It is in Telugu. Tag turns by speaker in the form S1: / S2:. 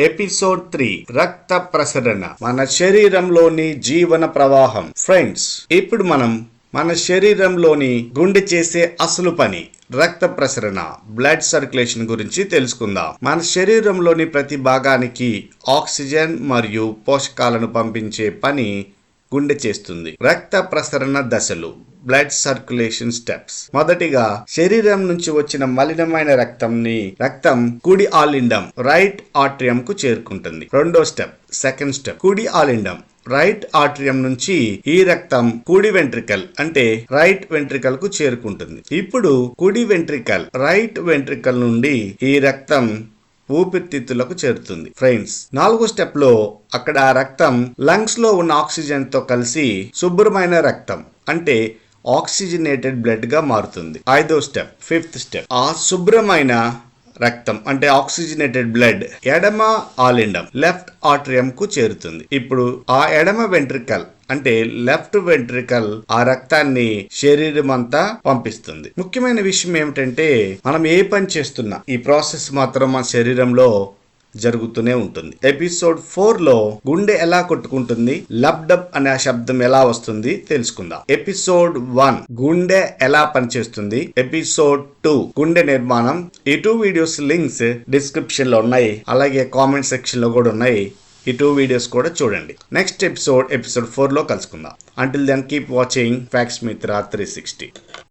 S1: ఎపిసోడ్ 3 రక్త ప్రసరణ మన శరీరంలోని జీవన ప్రవాహం. ఫ్రెండ్స్, ఇప్పుడు మనం మన శరీరంలోని గుండె చేసే అసలు పని రక్త ప్రసరణ, బ్లడ్ సర్క్యులేషన్ గురించి తెలుసుకుందాం. మన శరీరంలోని ప్రతి భాగానికి ఆక్సిజన్ మరియు పోషకాలను పంపించే పని గుండె చేస్తుంది. రక్త ప్రసరణ దశలు, బ్లడ్ సర్క్యులేషన్ స్టెప్స్. మొదటిగా, శరీరం నుంచి వచ్చిన మలినమైన రక్తం కుడి ఆలిండం రైట్ ఆట్రియం కు చేరుకుంటుంది. రెండో స్టెప్, సెకండ్ స్టెప్, కుడి ఆలిండం రైట్ ఆట్రియం నుంచి ఈ రక్తం కుడి వెంట్రికల్ అంటే రైట్ వెంట్రికల్ కు చేరుకుంటుంది. ఇప్పుడు కుడి వెంట్రికల్ రైట్ వెంట్రికల్ నుండి ఈ రక్తం ఊపిరితిత్తులకు చేరుతుంది. ఫ్రెండ్స్, నాలుగో స్టెప్ లో అక్కడ ఆ రక్తం లంగ్స్ లో ఉన్న ఆక్సిజన్ తో కలిసి శుభ్రమైన రక్తం అంటే ఆక్సిజనేటెడ్ బ్లడ్ గా మారుతుంది. ఐదో స్టెప్, ఫిఫ్త్ స్టెప్, ఆ శుభ్రమైన రక్తం అంటే ఆక్సిజనేటెడ్ బ్లడ్ ఎడమ ఆలిండం లెఫ్ట్ ఆట్రియం కు చేరుతుంది. ఇప్పుడు ఆ ఎడమ వెంట్రికల్ అంటే లెఫ్ట్ వెంట్రికల్ ఆ రక్తాన్ని శరీరం అంతా పంపిస్తుంది. ముఖ్యమైన విషయం ఏమిటంటే, మనం ఏ పని చేస్తున్నా ఈ ప్రాసెస్ మాత్రం మన శరీరంలో జరుగుతూనే ఉంటుంది. ఎపిసోడ్ 4 లో గుండె ఎలా కొట్టుకుంటుంది, లబ్డబ్ అనే శబ్దం ఎలా వస్తుంది తెలుసుకుందాం. ఎపిసోడ్ 1 గుండె ఎలా పనిచేస్తుంది, ఎపిసోడ్ 2 గుండె నిర్మాణం. ఈ 2 వీడియోస్ లింక్స్ డిస్క్రిప్షన్ లో ఉన్నాయి, అలాగే కామెంట్ సెక్షన్ లో కూడా ఉన్నాయి. ఈ 2 వీడియోస్ కూడా చూడండి. నెక్స్ట్ ఎపిసోడ్ 4 లో కలుసుకుందాం. Until then keep watching facts Mitra 360.